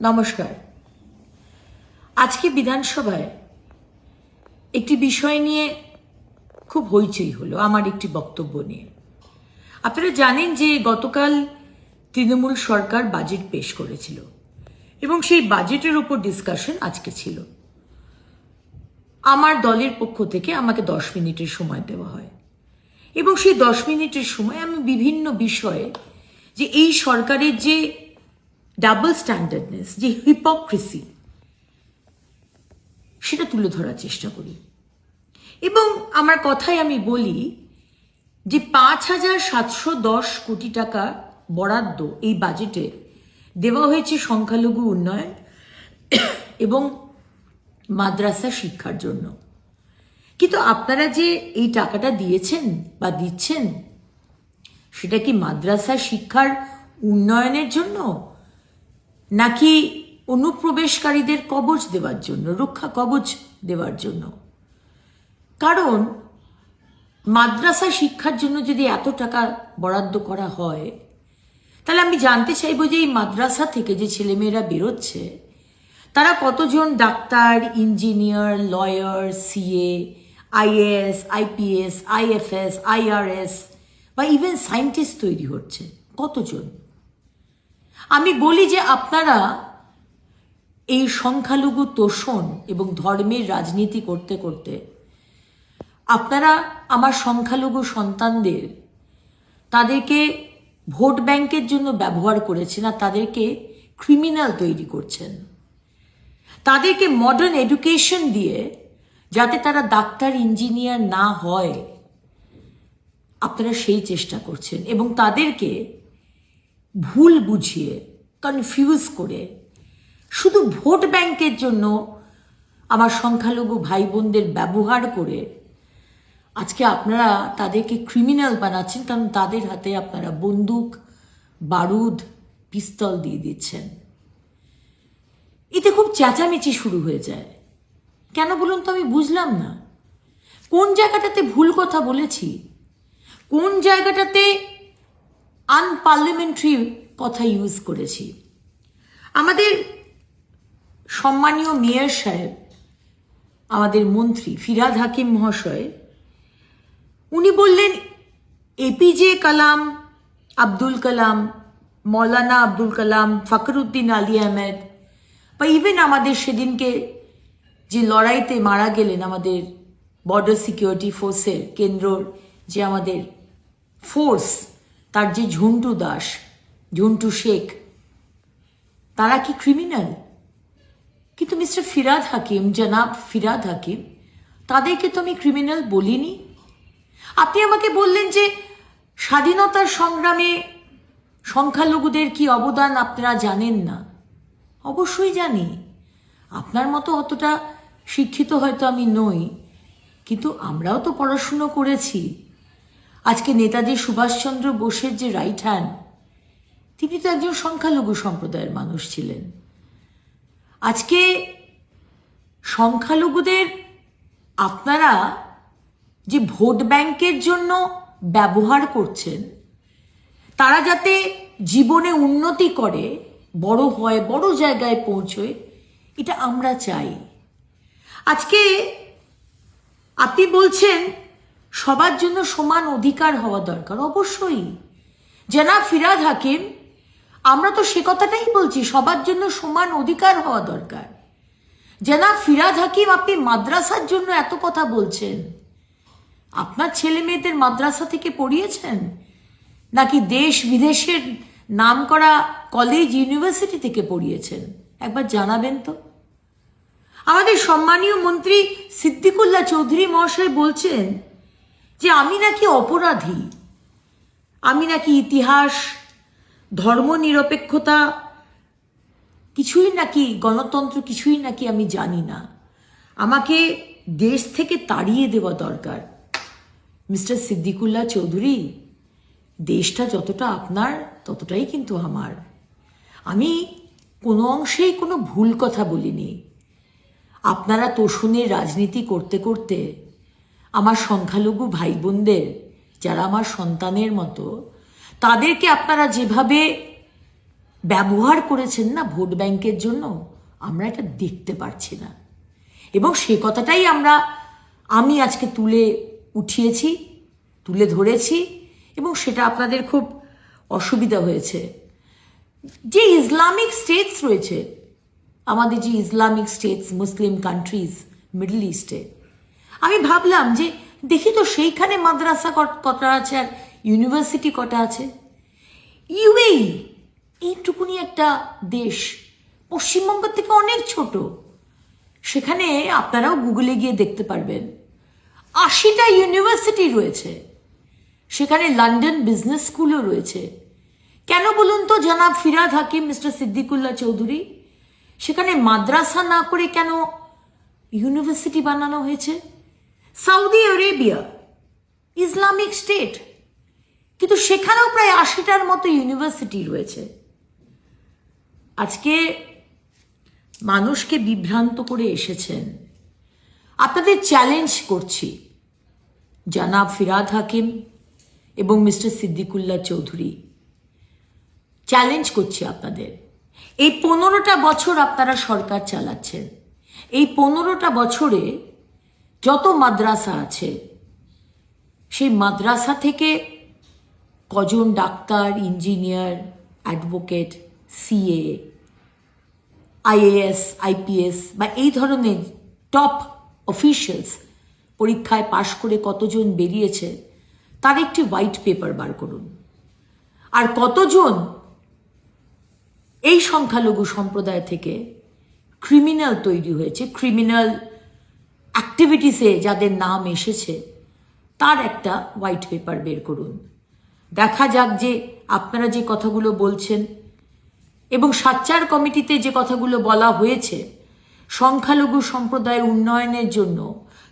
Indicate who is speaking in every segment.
Speaker 1: নমস্কার। আজকে বিধানসভায় একটি বিষয় নিয়ে খুব হইচই হলো, আমার একটি বক্তব্য নিয়ে। আপনারা জানেন যে গতকাল তৃণমূল সরকার বাজেট পেশ করেছিল এবং সেই বাজেটের উপর ডিসকাশন আজকে ছিল। আমার দলের পক্ষ থেকে আমাকে 10 মিনিটের সময় দেওয়া হয় এবং সেই 10 মিনিটের সময় আমি বিভিন্ন বিষয়ে যে এই সরকারের যে ডাবল স্ট্যান্ডার্ডনেস, যে হিপোক্রেসি, সেটা তুলে ধরার চেষ্টা করি। এবং আমার কথায় আমি বলি যে 5,710 কোটি টাকা বরাদ্দ এই বাজেটে দেওয়া হয়েছে সংখ্যালঘু উন্নয়ন এবং মাদ্রাসা শিক্ষার জন্য। কিন্তু আপনারা যে এই টাকাটা দিয়েছেন বা দিচ্ছেন, সেটা কি মাদ্রাসা শিক্ষার উন্নয়নের জন্য, নাকি অনুপ্রবেশকারীদের কবচ দেওয়ার জন্য, রক্ষা কবচ দেওয়ার জন্য? কারণ মাদ্রাসা শিক্ষার জন্য যদি এত টাকা বরাদ্দ করা হয়, তাহলে আমি জানতে চাইবো যে এই মাদ্রাসা থেকে যে ছেলেমেয়েরা বেরোচ্ছে, তারা কতজন doctor, engineer, lawyer, CA, IAS, IPS, IFS, IRS বা ইভেন সায়েন্টিস্ট তৈরি হচ্ছে? কতজন? আমি বলি যে আপনারা এই সংখ্যালঘু তোষণ এবং ধর্মের রাজনীতি করতে করতে আপনারা আমার সংখ্যালঘু সন্তানদের, তাদেরকে ভোট ব্যাংকের জন্য ব্যবহার করেছেন আর তাদেরকে ক্রিমিনাল তৈরি করছেন। তাদেরকে মডার্ন এডুকেশন দিয়ে যাতে তারা ডাক্তার, ইঞ্জিনিয়ার না হয়, আপনারা সেই চেষ্টা করছেন এবং তাদেরকে ভুল বুঝিয়ে, কনফিউজ করে, শুধু ভোট ব্যাংকের জন্য আমার সংখ্যালঘু ভাই বোনদের ব্যবহার করে আজকে আপনারা তাদেরকে ক্রিমিনাল বানাচ্ছেন। কারণ তাদের হাতে আপনারা বন্দুক, বারুদ, পিস্তল দিয়ে দিচ্ছেন। এতে খুব চেঁচামেচি শুরু হয়ে যায়। কেন বলুন তো? আমি বুঝলাম না কোন জায়গাটাতে ভুল কথা বলেছি, কোন জায়গাটাতে আনপার্লামেন্টারি কথা ইউজ করেছি। আমাদের সম্মানীয় মেয়র সাহেব, আমাদের মন্ত্রী ফিরহাদ হাকিম মহাশয়, উনি বললেন এপিজে কালাম, আব্দুল কালাম, মৌলানা আব্দুল কালাম, ফখরুদ্দিন আলী আহমেদ বা ইভেন আমাদের সেদিনকে যে লড়াইতে মারা গেলেন আমাদের বর্ডার সিকিউরিটি ফোর্সের কেন্দ্রর যে আমাদের ফোর্স, তার যে ঝন্টু দাস, ঝন্টু শেখ, তারা কি ক্রিমিনাল? কিন্তু মিস্টার ফিরহাদ হাকিম, জনাব ফিরহাদ হাকিম, তাদেরকে তো আমি ক্রিমিনাল বলিনি। আপনি আমাকে বললেন যে স্বাধীনতার সংগ্রামে সংখ্যালঘুদের কি অবদান আপনারা জানেন না। অবশ্যই জানি। আপনার মতো অতটা শিক্ষিত হয়তো আমি নই, কিন্তু আমরাও তো পড়াশুনো করেছি। আজকে নেতাজি সুভাষচন্দ্র বোসের যে রাইট হ্যান্ড, তিনি তো একজন সংখ্যালঘু সম্প্রদায়ের মানুষ ছিলেন। আজকে সংখ্যালঘুদের আপনারা যে ভোট ব্যাংকের জন্য ব্যবহার করছেন, তারা যাতে জীবনে উন্নতি করে, বড় হয়, বড় জায়গায় পৌঁছয়, এটা আমরা চাই। আজকে আপনি বলছেন সবার জন্য সমান অধিকার হওয়া দরকার। অবশ্যই জনাব ফিরহাদ হাকিম, আমরা তো সে কথাটাই বলছি, সবার জন্য সমান অধিকার হওয়া দরকার। জনাব ফিরহাদ হাকিম, আপনি মাদ্রাসার জন্য এত কথা বলছেন। আপনার ছেলে মেয়েদের মাদ্রাসা থেকে পড়িয়েছেন, নাকি দেশ বিদেশের নামকরা কলেজ, ইউনিভার্সিটি থেকে পড়িয়েছেন? একবার জানাবেন তো। আমাদের সম্মানীয় মন্ত্রী সিদ্দিকুল্লাহ চৌধুরী মহাশয় বলছেন যে আমি নাকি অপরাধী, আমি নাকি ইতিহাস, ধর্মনিরপেক্ষতা কিছুই নাকি, গণতন্ত্র কিছুই নাকি আমি জানি না, আমাকে দেশ থেকে তাড়িয়ে দেওয়া দরকার। মিস্টার সিদ্দিকুল্লাহ চৌধুরী, দেশটা যতটা আপনার ততটাই কিন্তু আমার। আমি কোনো অংশেই কোনো ভুল কথা বলিনি। আপনারা তোষণের রাজনীতি করতে করতে আমার সংখ্যালঘু ভাই বোনদের, যারা আমার সন্তানের মতো, তাদেরকে আপনারা যেভাবে ব্যবহার করেছেন না ভোট ব্যাংকের জন্য, আমরা এটা দেখতে পারছি না। এবং সে কথাটাই আমি আজকে তুলে ধরেছি, এবং সেটা আপনাদের খুব অসুবিধা হয়েছে। যে ইসলামিক স্টেটস রয়েছে, আমাদের যে Islamic states, Muslim countries middle ইস্টে, আমি ভাবলাম যে দেখি তো সেইখানে মাদ্রাসা কটা আছে আর ইউনিভার্সিটি কটা আছে। ইউএই এইটুকুনি একটা দেশ, পশ্চিমবঙ্গ থেকে অনেক ছোট, সেখানে আপনারাও গুগলে গিয়ে দেখতে পারবেন 80টা ইউনিভার্সিটি রয়েছে, সেখানে লন্ডন বিজনেস স্কুলও রয়েছে। কেন বলুন তো জনাব ফিরহাদ হাকিম, মিস্টার সিদ্দিকুল্লাহ চৌধুরী, সেখানে মাদ্রাসা না করে কেন ইউনিভার্সিটি বানানো হয়েছে? সৌদি আরেবিয়া ইসলামিক স্টেট, কিন্তু সেখানেও প্রায় 80টার মতো ইউনিভার্সিটি রয়েছে। আজকে মানুষকে বিভ্রান্ত করে এসেছেন। আপনাদের চ্যালেঞ্জ করছি, জনাব ফিরহাদ হাকিম এবং মিস্টার সিদ্দিকুল্লাহ চৌধুরী, চ্যালেঞ্জ করছি আপনাদের। এই 15টা বছর আপনারা সরকার চালাচ্ছেন, এই 15টা বছরে যত মাদ্রাসা আছে, সেই মাদ্রাসা থেকে কজন doctor, engineer, advocate, CA, IAS, IPS বা এই ধরনের টপ অফিশিয়ালস পরীক্ষায় পাশ করে কতজন বেরিয়েছে, তার একটি হোয়াইট পেপার বার করুন। আর কতজন এই সংখ্যালঘু সম্প্রদায় থেকে ক্রিমিনাল তৈরি হয়েছে, ক্রিমিনাল অ্যাক্টিভিটিসে যাদের নাম এসেছে, তার একটা হোয়াইট পেপার বের করুন। দেখা যাক যে আপনারা যে কথাগুলো বলছেন এবং সাচ্চার কমিটিতে যে কথাগুলো বলা হয়েছে সংখ্যালঘু সম্প্রদায়ের উন্নয়নের জন্য,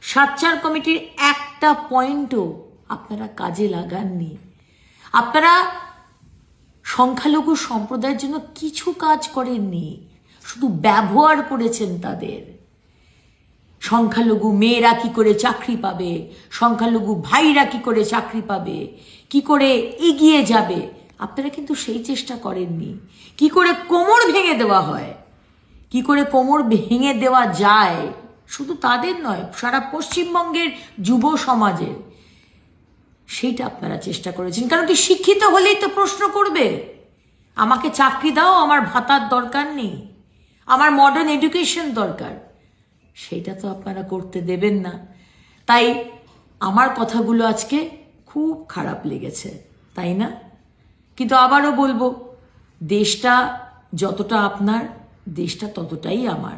Speaker 1: সাচ্চার কমিটির একটা পয়েন্টও আপনারা কাজে লাগাননি। আপনারা সংখ্যালঘু সম্প্রদায়ের জন্য কিছু কাজ করেননি, শুধু ব্যবহার করেছেন তাদের। সংখ্যালঘু মেয়েরা কি করে চাকরি পাবে, সংখ্যালঘু ভাইরা কি করে চাকরি পাবে, কি করে এগিয়ে যাবে, আপনারা কিন্তু সেই চেষ্টা করেননি। কি করে কোমর ভেঙে দেওয়া হয়, কি করে কোমর ভেঙে দেওয়া যায়, শুধু তাদের নয়, সারা পশ্চিমবঙ্গের যুব সমাজের, সেইটা আপনারা চেষ্টা করেছেন। কারণ কি, শিক্ষিত হলেই তো প্রশ্ন করবে, আমাকে চাকরি দাও, আমার ভাতার দরকার নেই, আমার মডার্ন এডুকেশন দরকার। সেইটা তো আপনারা করতে দেবেন না। তাই আমার কথাগুলো আজকে খুব খারাপ লেগেছে, তাই না? কিন্তু আবারও বলবো, দেশটা যতটা আপনার, দেশটা ততটাই আমার।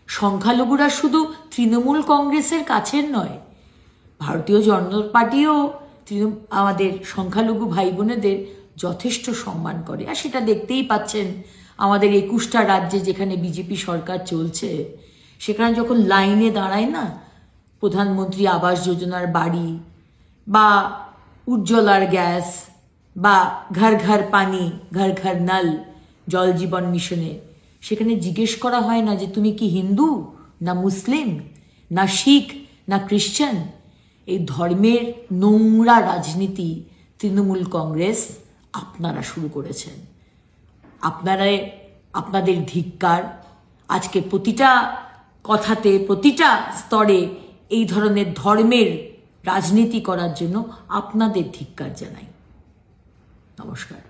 Speaker 1: সংখ্যালঘুরা শুধু তৃণমূল কংগ্রেসের কাছের নয়, ভারতীয় জনতা পার্টিও আমাদের সংখ্যালঘু ভাই বোনেদের যথেষ্ট সম্মান করে। আর সেটা দেখতেই পাচ্ছেন, আমাদের 21টা রাজ্যে যেখানে বিজেপি সরকার চলছে, সেখানে যখন লাইনে দাঁড়ায় না, প্রধানমন্ত্রী আবাস যোজনার বাড়ি বা উজ্জ্বলার গ্যাস বা ঘর ঘর পানি, ঘর ঘর নল, জল জীবন মিশনে, সেখানে জিজ্ঞেস করা হয় না যে তুমি কি হিন্দু না মুসলিম না শিখ না খ্রিশ্চান। এই ধর্মের নোংরা রাজনীতি তৃণমূল কংগ্রেস আপনারা শুরু করেছেন। আপনাদের ধিক্কার। আজকে প্রতিটা কথাতে, প্রতিটা স্তরে এই ধরনের ধর্মের রাজনীতি করার জন্য আপনাদের ধিক্কার জানাই। নমস্কার।